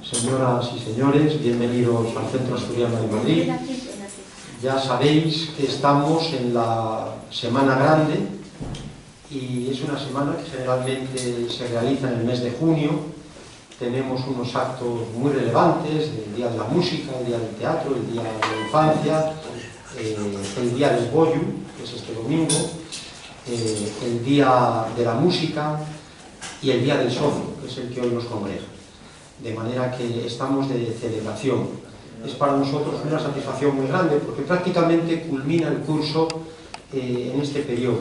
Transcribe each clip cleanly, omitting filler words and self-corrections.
Señoras y señores, bienvenidos al Centro Asturiano de Madrid. Ya sabéis que estamos en la Semana Grande y es una semana que generalmente se realiza en el mes de junio. Tenemos unos actos muy relevantes, el Día de la Música, el Día del Teatro, el Día de la Infancia, el Día del Bollo, que es este domingo, el Día de la Música y el Día del Socio, que es el que hoy nos congrega. De manera que estamos de celebración. Es para nosotros una satisfacción muy grande porque prácticamente culmina el curso en este periodo.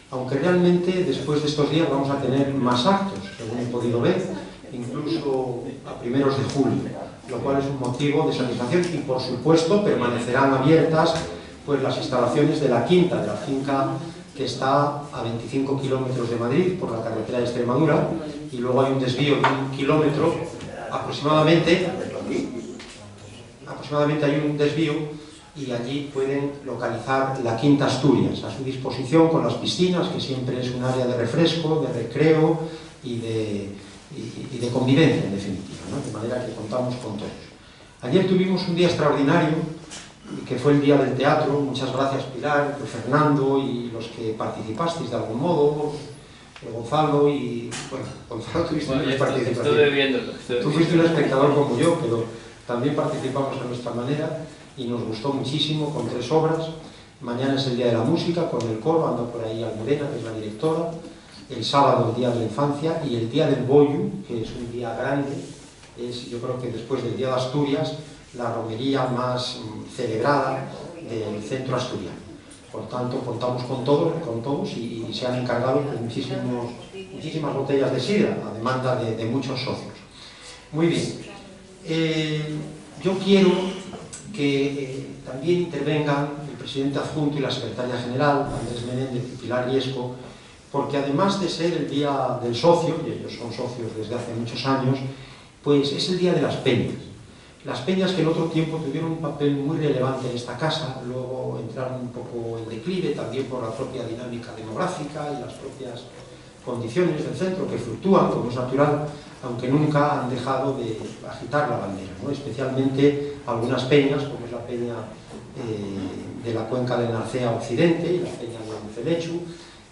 Aunque realmente después de estos días vamos a tener más actos, según he podido ver, incluso a primeros de julio, lo cual es un motivo de satisfacción y por supuesto permanecerán abiertas pues, las instalaciones de la Quinta, de la finca que está a 25 kilómetros de Madrid por la carretera de Extremadura, y luego hay un desvío de 1 kilómetro aproximadamente hay un desvío y allí pueden localizar la Quinta Asturias a su disposición con las piscinas, que siempre es un área de refresco, de recreo y de convivencia en definitiva, ¿no? De manera que contamos con todos. Ayer tuvimos un día extraordinario que fue el Día del Teatro. Muchas gracias Pilar, Fernando y los que participasteis de algún modo, Gonzalo y... bueno, Gonzalo tuviste una participación. Estuve viéndolo. Tú fuiste un espectador como yo, pero también participamos a nuestra manera y nos gustó muchísimo con 3 obras. Mañana es el Día de la Música con el coro, anda por ahí Almudena, que es la directora. El sábado el Día de la Infancia y el Día del Bollo, que es un día grande. Es, yo creo que después del Día de Asturias, la romería más celebrada del centro asturiano. Por tanto, contamos con todos y se han encargado de muchísimas botellas de sidra a demanda de muchos socios. Muy bien. Yo quiero que también intervengan el presidente adjunto y la secretaria general, Andrés Menéndez y Pilar Riesco, porque además de ser el Día del Socio, y ellos son socios desde hace muchos años, pues es el Día de las Peñas. Las peñas que en otro tiempo tuvieron un papel muy relevante en esta casa, luego entraron un poco en declive, también por la propia dinámica demográfica y las propias condiciones del centro que fluctúan, como es natural, aunque nunca han dejado de agitar la bandera, ¿no? Especialmente algunas peñas, como es la peña de la cuenca del Narcea Occidente y la peña de Celechu,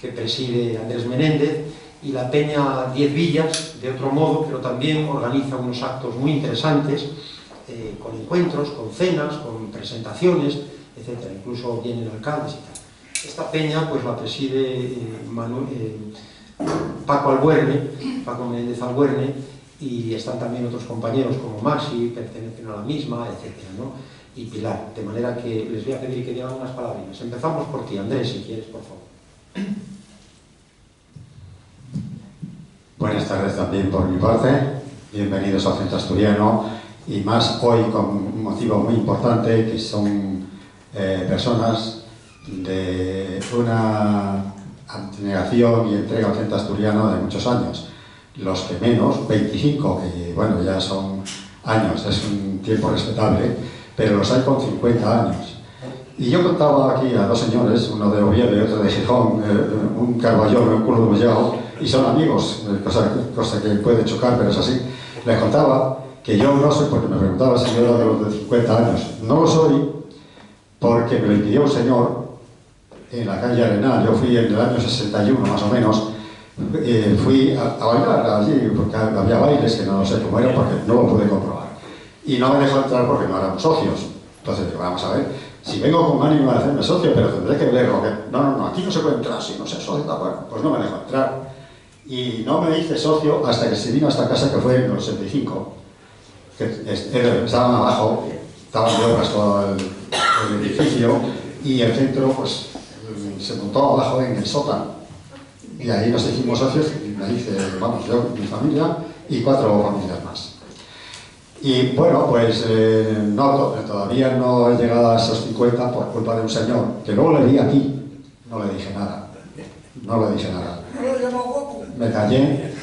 que preside Andrés Menéndez, y la peña 10 Villas, de otro modo, pero también organiza unos actos muy interesantes, con encuentros, con cenas, con presentaciones, etc. Incluso vienen alcaldes y tal. Esta peña pues la preside Paco Menéndez Albuerne, y están también otros compañeros como Maxi, pertenecen a la misma, etc., ¿no? Y Pilar, de manera que les voy a pedir que digan unas palabras. Empezamos por ti, Andrés, si quieres, por favor. Buenas tardes también por mi parte, bienvenidos al Centro Asturiano, y más hoy con un motivo muy importante, que son personas de una abnegación y entrega al Centro Asturiano de muchos años. Los que menos, 25, que bueno, ya son años, es un tiempo respetable, pero los hay con 50 años. Y yo contaba aquí a 2 señores, uno de Oviedo y otro de Gijón, un Carballón, un culo de Mellao, y son amigos, cosa que puede chocar, pero es así. Les contaba que yo no soy, porque me preguntaba si yo era de los de 50 años, no lo soy porque me lo impidió un señor en la calle Arenal. Yo fui en el año 61 más o menos, fui a bailar allí, porque había bailes que no sé cómo era, porque no lo pude comprobar. Y no me dejó entrar porque no éramos socios. Entonces digo, vamos a ver, si vengo con ánimo de hacerme socio, pero tendré que ver lo que... No, aquí no se puede entrar si no se socio. Bueno, pues no me dejó entrar. Y no me hice socio hasta que se vino a esta casa, que fue en el 85. Estaban abajo, estaban de obras todo el edificio, y el centro pues se montó abajo en el sótano, y ahí nos hicimos socios, y me hice, vamos, yo, mi familia y 4 familias más. Y bueno, pues todavía no he llegado a esos 50 por culpa de un señor, que luego le vi aquí, no le dije nada, me callé,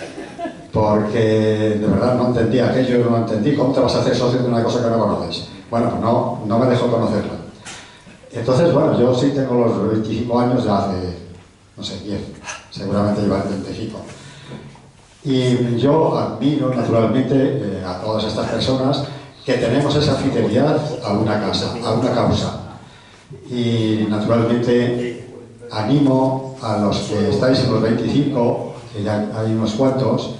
porque de verdad no entendía aquello, no entendí cómo te vas a hacer socio de una cosa que no conoces. Bueno, pues no me dejó conocerla. Entonces, bueno, yo sí tengo los 25 años de hace, no sé, 10, seguramente lleva el 25. Y yo admiro naturalmente a todas estas personas que tenemos esa fidelidad a una causa. Y naturalmente animo a los que estáis en los 25, que ya hay unos cuantos,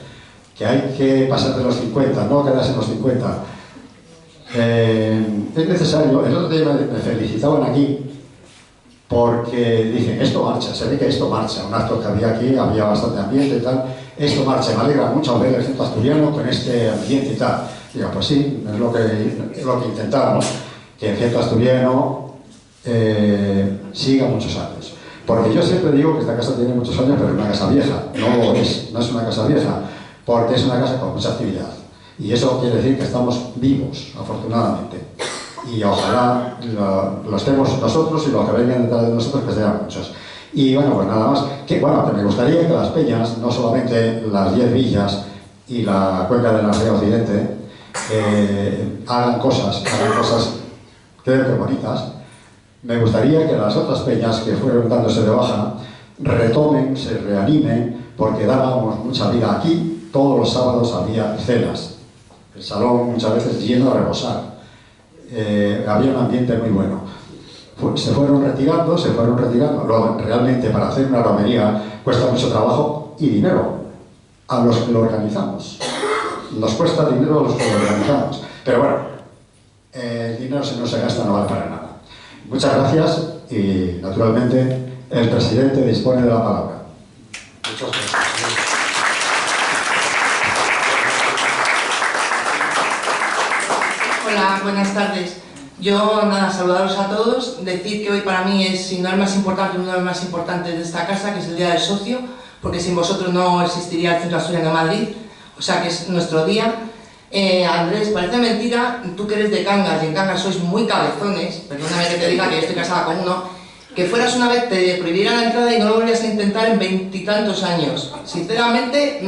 que hay que pasar de los 50, no quedarse en los 50. Es necesario, el otro día me felicitaban aquí porque dicen, esto marcha, se ve que esto marcha, un acto que había aquí, había bastante ambiente y tal, esto marcha, me alegra mucho ver el centro asturiano con este ambiente y tal. Digo, pues sí, es lo que intentamos, que el centro asturiano siga muchos años. Porque yo siempre digo que esta casa tiene muchos años, pero es una casa vieja, no es una casa vieja, porque es una casa con mucha actividad. Y eso quiere decir que estamos vivos, afortunadamente. Y ojalá lo estemos nosotros y los que vengan detrás de nosotros, que sean muchos. Y bueno, pues nada más. Que me gustaría que las peñas, no solamente las 10 villas y la cuenca de la Ría Occidente, hagan cosas creo que bonitas. Me gustaría que las otras peñas que fueron dándose de baja retomen, se reanimen, porque dábamos mucha vida aquí. Todos los sábados había cenas. El salón muchas veces lleno a rebosar. Había un ambiente muy bueno. Se fueron retirando. Luego, realmente, para hacer una romería cuesta mucho trabajo y dinero a los que lo organizamos. Nos cuesta dinero a los que lo organizamos. Pero bueno, el dinero si no se gasta no vale para nada. Muchas gracias y, naturalmente, el presidente dispone de la palabra. Muchas gracias. Hola, buenas tardes. Yo, nada, saludaros a todos, decir que hoy para mí es, si no el más importante, uno de los más importantes de esta casa, que es el Día del Socio, porque sin vosotros no existiría el Centro Asturiano de Madrid, o sea que es nuestro día. Andrés, parece mentira, tú que eres de Cangas, y en Cangas sois muy cabezones, perdóname que te diga que yo estoy casada con uno, que fueras una vez, te prohibieran la entrada y no lo volvías a intentar en 20 y tantos años. Sinceramente,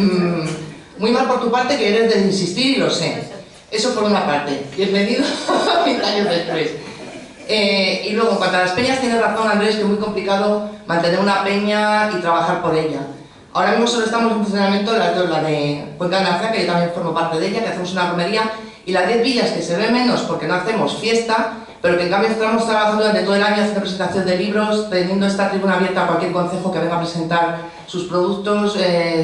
muy mal por tu parte, que eres de insistir y lo sé. Eso por una parte. Bienvenido 20 años después. Y luego, en cuanto a las peñas, tienes razón, Andrés, que es muy complicado mantener una peña y trabajar por ella. Ahora mismo solo estamos en funcionamiento las dos, la de Cuenca de Narcea, que yo también formo parte de ella, que hacemos una romería, y las 10 villas, que se ve menos porque no hacemos fiesta, pero que en cambio estamos trabajando durante todo el año haciendo presentación de libros, teniendo esta tribuna abierta a cualquier concejo que venga a presentar sus productos,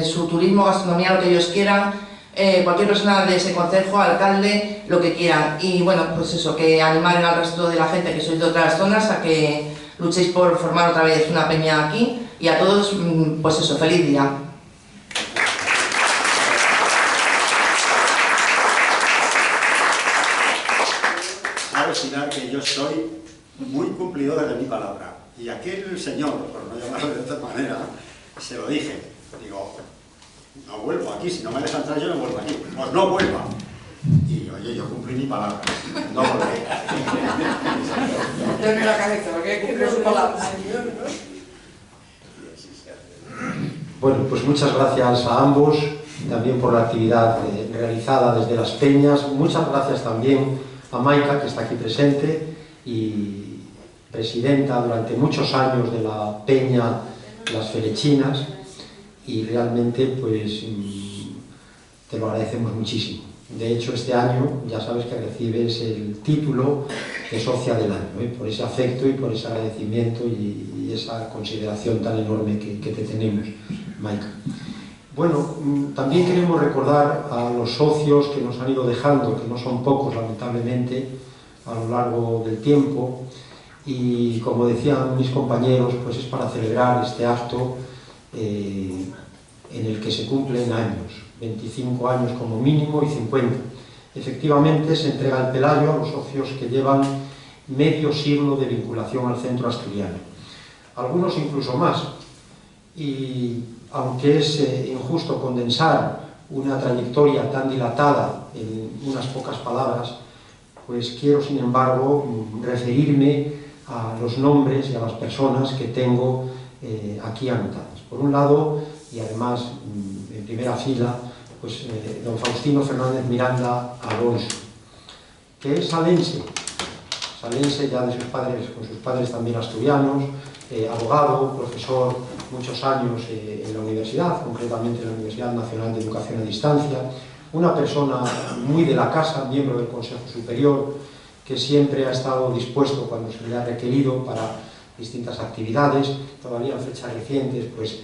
su turismo, gastronomía, lo que ellos quieran, cualquier persona de ese concejo, alcalde, lo que quieran. Y bueno, pues eso, que animar al resto de la gente que sois de otras zonas a que luchéis por formar otra vez una peña aquí, y a todos, pues eso, feliz día. Sabes, Pilar, que yo soy muy cumplidor de mi palabra. Y aquel señor, por no llamarlo de otra manera, se lo dije. Digo, no vuelvo aquí, si no me dejan entrar yo no vuelvo aquí. Pues no vuelva. Y oye, yo cumplí mi palabra. No volveré. Denme la cabeza, porque cumple su palabra. Bueno, pues muchas gracias a ambos, también por la actividad realizada desde las peñas. Muchas gracias también a Maika, que está aquí presente y presidenta durante muchos años de la peña Las Felechinas, y realmente pues te lo agradecemos muchísimo. De hecho, este año ya sabes que recibes el título de socia del año, por ese afecto y por ese agradecimiento y esa consideración tan enorme que te tenemos, Maika. Bueno, también queremos recordar a los socios que nos han ido dejando, que no son pocos lamentablemente, a lo largo del tiempo, y como decían mis compañeros, pues es para celebrar este acto en el que se cumplen años, 25 años como mínimo y 50. Efectivamente se entrega el Pelayo a los socios que llevan medio siglo de vinculación al centro asturiano, algunos incluso más, y aunque es injusto condensar una trayectoria tan dilatada en unas pocas palabras, pues quiero sin embargo referirme a los nombres y a las personas que tengo aquí anotadas. Por un lado, y además en primera fila, pues don Faustino Fernández Miranda Alonso, que es salense ya de sus padres, con sus padres también asturianos, abogado, profesor muchos años en la universidad, concretamente en la Universidad Nacional de Educación a Distancia, una persona muy de la casa, miembro del Consejo Superior, que siempre ha estado dispuesto cuando se le ha requerido para distintas actividades. Todavía en fechas recientes pues,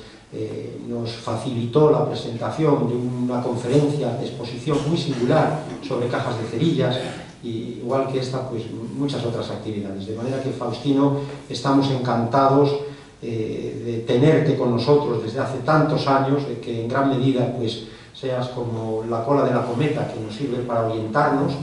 nos facilitó la presentación de una conferencia de exposición muy singular sobre cajas de cerillas, y igual que esta, pues muchas otras actividades. De manera que, Faustino, estamos encantados de tenerte con nosotros desde hace tantos años, de que en gran medida pues, seas como la cola de la cometa que nos sirve para orientarnos,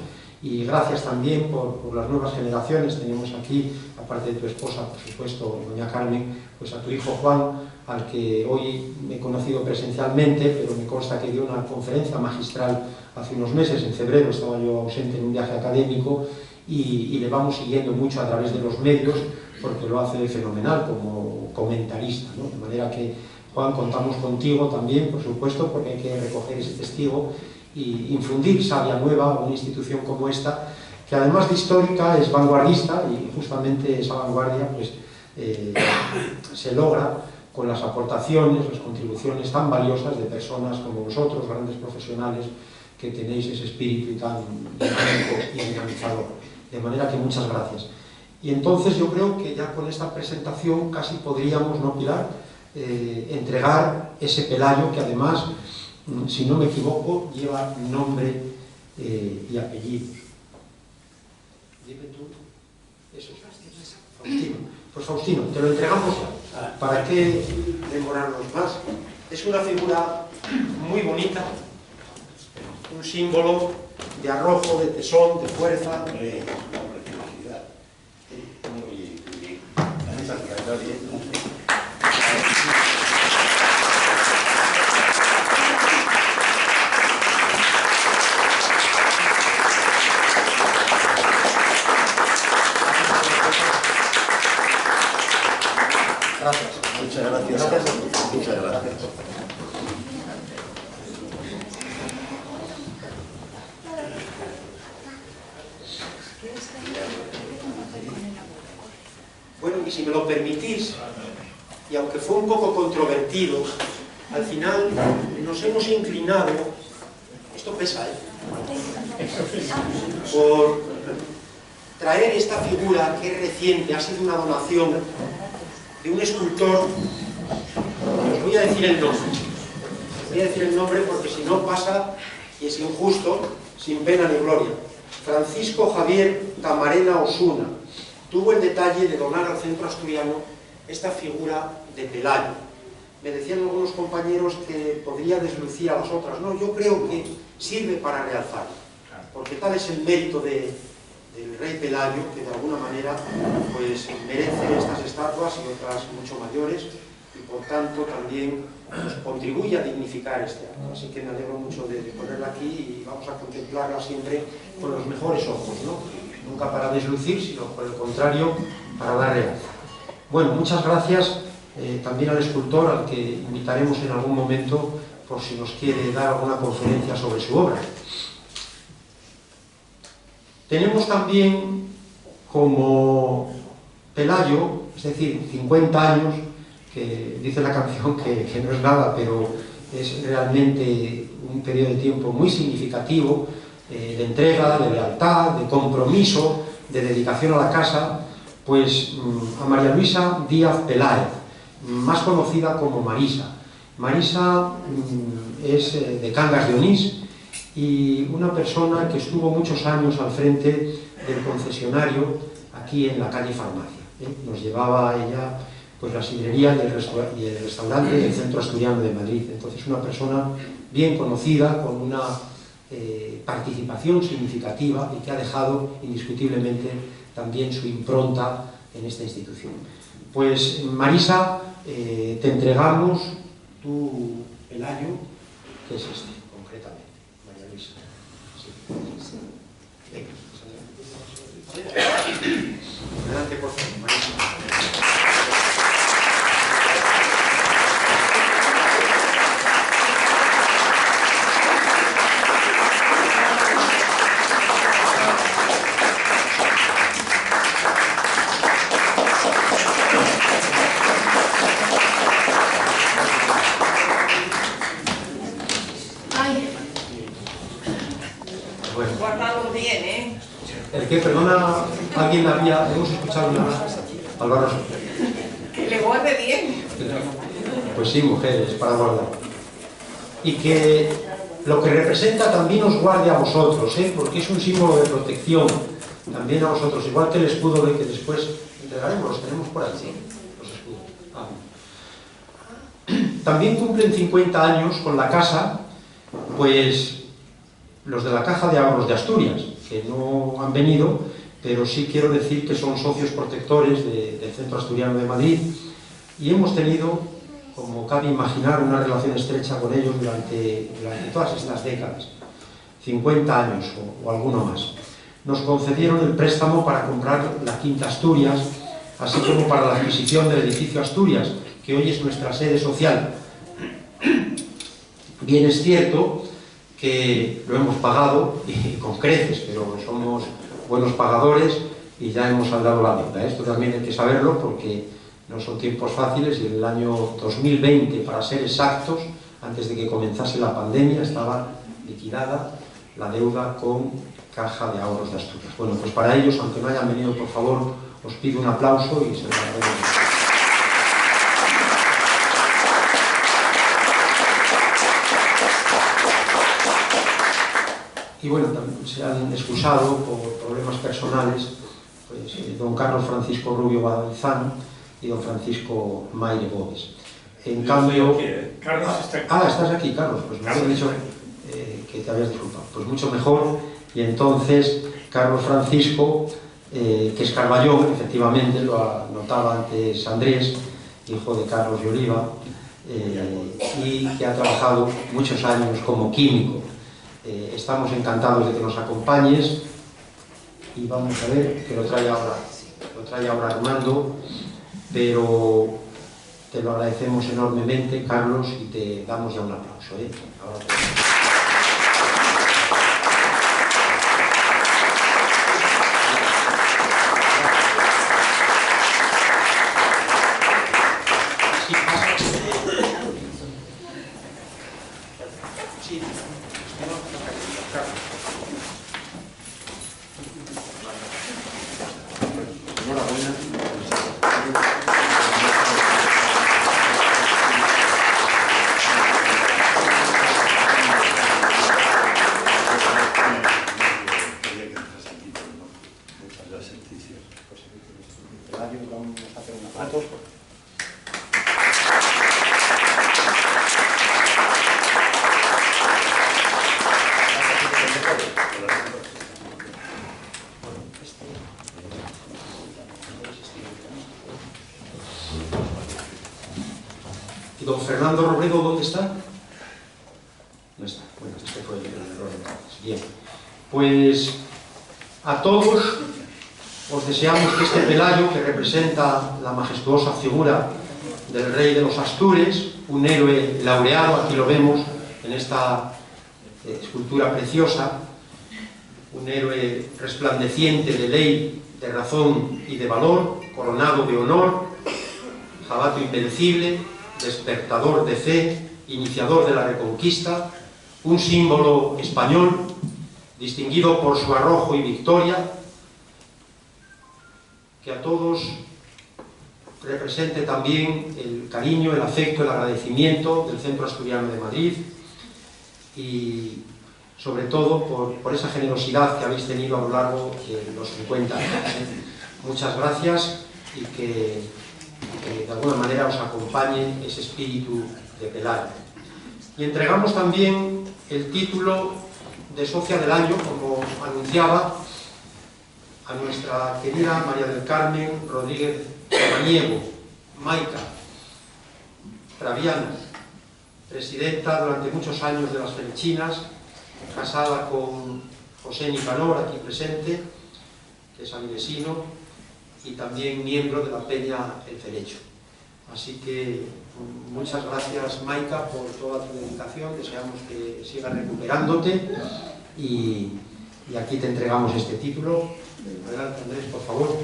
y gracias también por las nuevas generaciones. Tenemos aquí, aparte de tu esposa, por supuesto, doña Carmen, pues a tu hijo Juan, al que hoy me he conocido presencialmente, pero me consta que dio una conferencia magistral hace unos meses, en febrero, estaba yo ausente en un viaje académico, y le vamos siguiendo mucho a través de los medios, porque lo hace fenomenal como comentarista, ¿no? De manera que, Juan, contamos contigo también, por supuesto, porque hay que recoger ese testigo y infundir savia nueva a una institución como esta, que además de histórica es vanguardista, y justamente esa vanguardia pues, se logra con las aportaciones, las contribuciones tan valiosas de personas como vosotros, grandes profesionales, que tenéis ese espíritu tan dinámico y dinamizador. De manera que muchas gracias. Y entonces yo creo que ya con esta presentación casi podríamos, ¿no, Pilar?, entregar ese Pelayo, que además, si no me equivoco, lleva nombre y apellidos. Dime tú, eso es Faustino. Pues Faustino, te lo entregamos ya. ¿Para qué demorarnos más? Es una figura muy bonita, un símbolo de arrojo, de tesón, de fuerza, de felicidad. Muy bien. Gracias. Muchas gracias. Muchas gracias. Bueno, y si me lo permitís, y aunque fue un poco controvertido, al final nos hemos inclinado, esto pesa, por traer esta figura que es reciente, ha sido una donación de un escultor. Os voy a decir el nombre. Os voy a decir el nombre porque si no pasa, y es injusto, sin pena ni gloria. Francisco Javier Camarena Osuna tuvo el detalle de donar al Centro Asturiano esta figura de Pelayo. Me decían algunos compañeros que podría deslucir a las otras. No, yo creo que sirve para realzarlo, porque tal es el mérito del rey Pelayo, que de alguna manera pues, merece estas estatuas y otras mucho mayores, y por tanto también pues, contribuye a dignificar este acto. Así que me alegro mucho de ponerla aquí, y vamos a contemplarla siempre con los mejores ojos, ¿no? Nunca para deslucir, sino por el contrario, para dar realza. Bueno, muchas gracias también al escultor, al que invitaremos en algún momento por si nos quiere dar alguna conferencia sobre su obra. Tenemos también como Pelayo, es decir, 50 años, que dice la canción que no es nada, pero es realmente un periodo de tiempo muy significativo, de entrega, de lealtad, de compromiso, de dedicación a la casa, pues a María Luisa Díaz Peláez, más conocida como Marisa. Marisa es de Cangas de Onís, y una persona que estuvo muchos años al frente del concesionario aquí en la calle Farmacia. Nos llevaba ella pues, la sidrería y el restaurante del Centro Asturiano de Madrid. Entonces, una persona bien conocida, con una participación significativa, y que ha dejado indiscutiblemente también su impronta en esta institución. Pues Marisa, te entregamos tu Pelayo, que es este, concretamente. María Luisa. Sí. Venga. Adelante, por favor, Marisa. tratamos bien, ¿eh? El que, perdona, alguien había, hemos escuchado una Álvaro. Que le guarde bien. Pues sí, mujeres, para guardar. Y que lo que representa también os guarde a vosotros, porque es un símbolo de protección también a vosotros, igual que el escudo que después entregaremos, los tenemos por ahí, ¿sí? Los escudos. También cumplen 50 años con la casa, pues los de la Caja de Ahorros de Asturias, que no han venido, pero sí quiero decir que son socios protectores del Centro Asturiano de Madrid, y hemos tenido, como cabe imaginar, una relación estrecha con ellos durante todas estas décadas, 50 años o alguno más. Nos concedieron el préstamo para comprar la Quinta Asturias, así como para la adquisición del edificio Asturias, que hoy es nuestra sede social. Bien es cierto que lo hemos pagado, y con creces, pero somos buenos pagadores y ya hemos saldado la deuda. Esto también hay que saberlo porque no son tiempos fáciles, y en el año 2020, para ser exactos, antes de que comenzase la pandemia, estaba liquidada la deuda con Caja de Ahorros de Asturias. Bueno, pues para ellos, aunque no hayan venido, por favor, os pido un aplauso y se lo agradezco. Y bueno, también se han excusado por problemas personales, pues, don Carlos Francisco Rubio Badalizano y don Francisco Maire Gómez. En cambio... Carlos está aquí. Estás aquí, Carlos. Pues me habían dicho que te habías disculpado. Pues mucho mejor. Y entonces, Carlos Francisco, que es Carballón, efectivamente, lo anotaba antes Andrés, hijo de Carlos de Oliva, y que ha trabajado muchos años como químico. Estamos encantados de que nos acompañes, y vamos a ver, que lo trae ahora Armando, pero te lo agradecemos enormemente, Carlos, y te damos ya un aplauso. Ahora ¿Y don Fernando Robredo dónde está? No está. Bueno, este fue el error entonces. Bien. Pues a todos os deseamos que este Pelayo, que representa la majestuosa figura del rey de los Astures, un héroe laureado, aquí lo vemos en esta escultura preciosa, un héroe resplandeciente de ley, de razón y de valor, coronado de honor, jabato invencible, despertador de fe, iniciador de la Reconquista, un símbolo español, distinguido por su arrojo y victoria, que a todos represente también el cariño, el afecto, el agradecimiento del Centro Asturiano de Madrid, y sobre todo por esa generosidad que habéis tenido a lo largo de los 50 años. Muchas gracias, y que de alguna manera os acompañe ese espíritu de Pelayo. Y entregamos también el título de Socia del Año, como anunciaba, a nuestra querida María del Carmen Rodríguez Samaniego, Maica, Traviana, presidenta durante muchos años de las Felichinas, casada con José Nicanor, aquí presente, que es avilesino, y también miembro de la Peña El Cerecho. Así que muchas gracias, Maica, por toda tu dedicación. Deseamos que sigas recuperándote, y aquí te entregamos este título. Adelante, Andrés, por favor.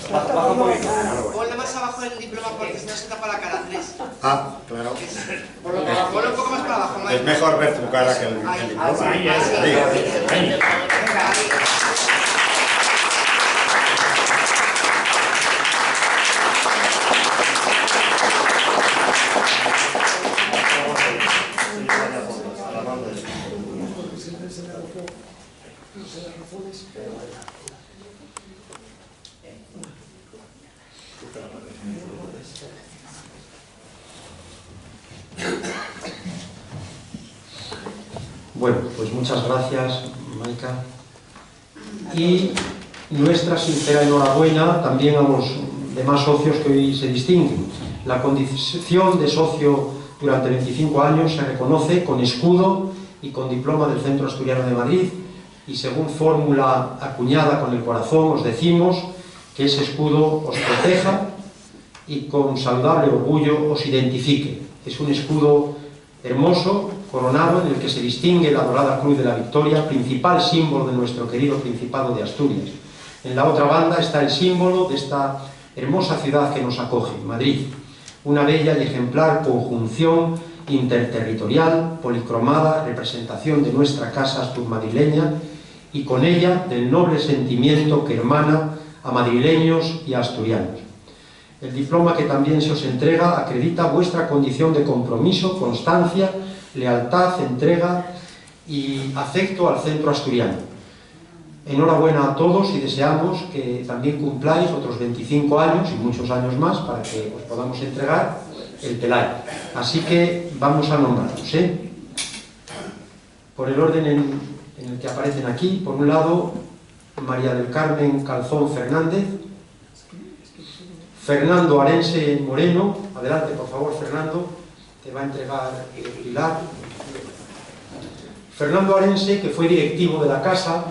Ponle más abajo el diploma porque si no se tapa la cara, Andrés. Ah, claro. Ponle un poco más para abajo, Mike. Es mejor ver tu cara que el diploma. Bueno, pues muchas gracias, Maika. Y nuestra sincera enhorabuena también a los demás socios que hoy se distinguen. La condición de socio durante 25 años se reconoce con escudo y con diploma del Centro Asturiano de Madrid, y según fórmula acuñada con el corazón os decimos que ese escudo os proteja y con saludable orgullo os identifique. Es un escudo hermoso, coronado, en el que se distingue la dorada cruz de la Victoria, principal símbolo de nuestro querido Principado de Asturias. En la otra banda está el símbolo de esta hermosa ciudad que nos acoge, Madrid, una bella y ejemplar conjunción interterritorial, policromada, representación de nuestra casa asturmadrileña y con ella del noble sentimiento que hermana a madrileños y a asturianos. El diploma que también se os entrega acredita vuestra condición de compromiso, constancia, lealtad, entrega y afecto al centro asturiano. Enhorabuena a todos y deseamos que también cumpláis otros 25 años y muchos años más para que os podamos entregar el Pelayo. Así que vamos a nombrarlos, ¿eh? Por el orden en el que aparecen aquí, por un lado, María del Carmen Calzón Fernández, Fernando Arense Moreno. Adelante, por favor, Fernando, te va a entregar el pilar. Fernando Arense, que fue directivo de la casa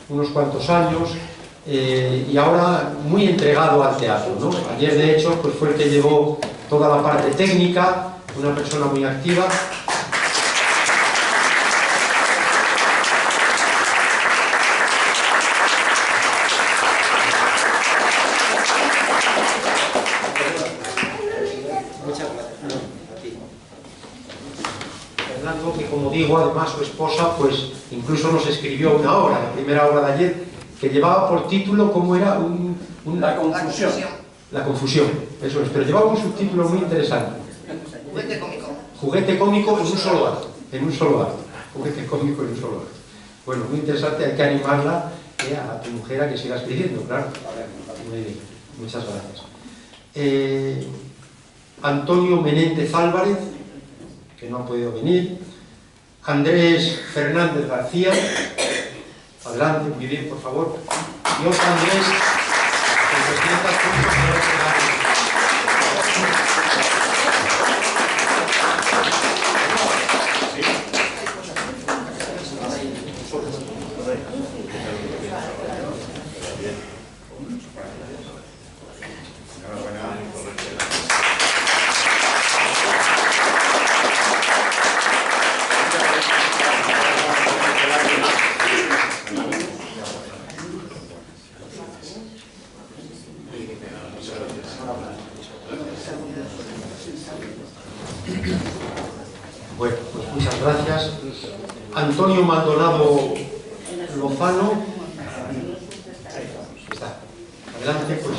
unos cuantos años y ahora muy entregado al teatro, ¿no? Ayer, de hecho, pues fue el que llevó toda la parte técnica, una persona muy activa. Fernando, que como digo, además su esposa, pues incluso nos escribió una obra, la primera obra de ayer, que llevaba por título, ¿cómo era? La confusión. La confusión, eso es, pero llevaba un subtítulo muy interesante. Juguete cómico. Juguete cómico en un solo acto, en un solo acto. Juguete cómico en un solo acto. Bueno, muy interesante, hay que animarla a tu mujer a que siga escribiendo, claro. Muy bien, muchas gracias. Antonio Menéndez Álvarez, que no ha podido venir. Andrés Fernández García, adelante, muy bien, por favor. Y otro Andrés, el presidente adjunto de Bueno, pues muchas gracias. Antonio Maldonado Lozano. Está. Adelante, pues.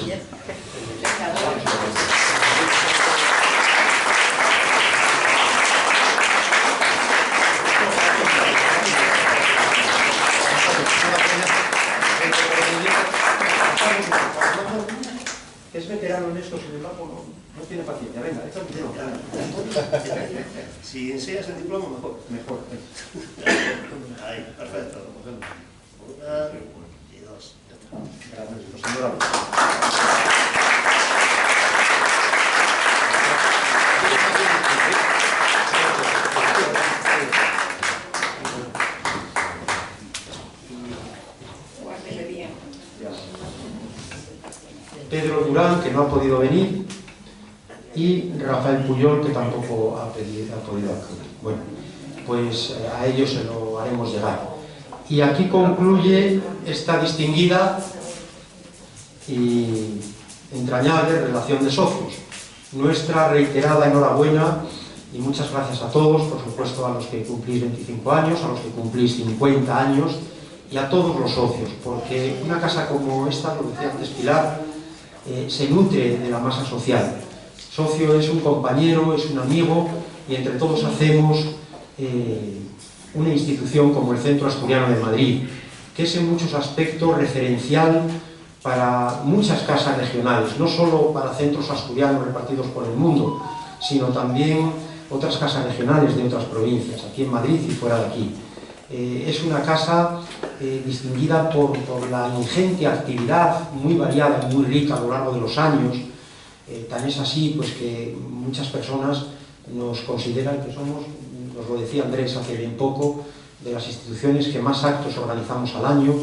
Es veterano en esto, sin embargo, no tiene paciencia. Venga, echa un tiro. Si enseñas el diploma, mejor. Mejor. Ahí, perfecto. Una y dos. Ya está. Gracias, pues, enhorabuena. Pedro Durán, que no ha podido venir, y Rafael Puyol, que tampoco ha podido acudir. Bueno, pues a ellos se lo haremos llegar. Y aquí concluye esta distinguida y entrañable relación de socios. Nuestra reiterada enhorabuena y muchas gracias a todos, por supuesto a los que cumplís 25 años, a los que cumplís 50 años y a todos los socios, porque una casa como esta, lo decía antes Pilar, se nutre de la masa social. Socio es un compañero, es un amigo y entre todos hacemos una institución como el Centro Asturiano de Madrid, que es en muchos aspectos referencial para muchas casas regionales, no solo para centros asturianos repartidos por el mundo, sino también otras casas regionales de otras provincias, aquí en Madrid y fuera de aquí. Es una casa distinguida por la ingente actividad, muy variada, muy rica a lo largo de los años. Tan es así pues, que muchas personas nos consideran que somos, nos lo decía Andrés hace bien poco, de las instituciones que más actos organizamos al año,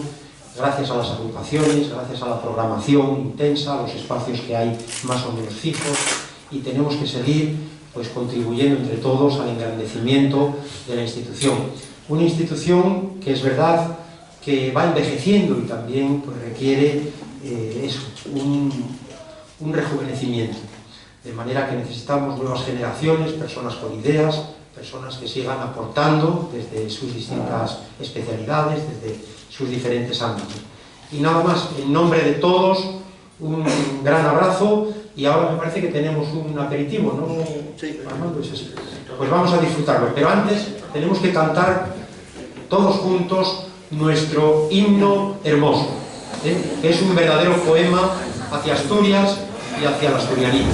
gracias a las agrupaciones, gracias a la programación intensa, a los espacios que hay más o menos fijos, y tenemos que seguir pues, contribuyendo entre todos al engrandecimiento de la institución. Una institución que es verdad que va envejeciendo y también pues, requiere un rejuvenecimiento, de manera que necesitamos nuevas generaciones, personas con ideas, personas que sigan aportando desde sus distintas especialidades, desde sus diferentes ámbitos. Y nada más, en nombre de todos, un gran abrazo y ahora me parece que tenemos un aperitivo, ¿no? Sí. Armando, es así. Pues vamos a disfrutarlo, pero antes tenemos que cantar todos juntos nuestro himno hermoso, que es un verdadero poema hacia Asturias y hacia el asturianismo.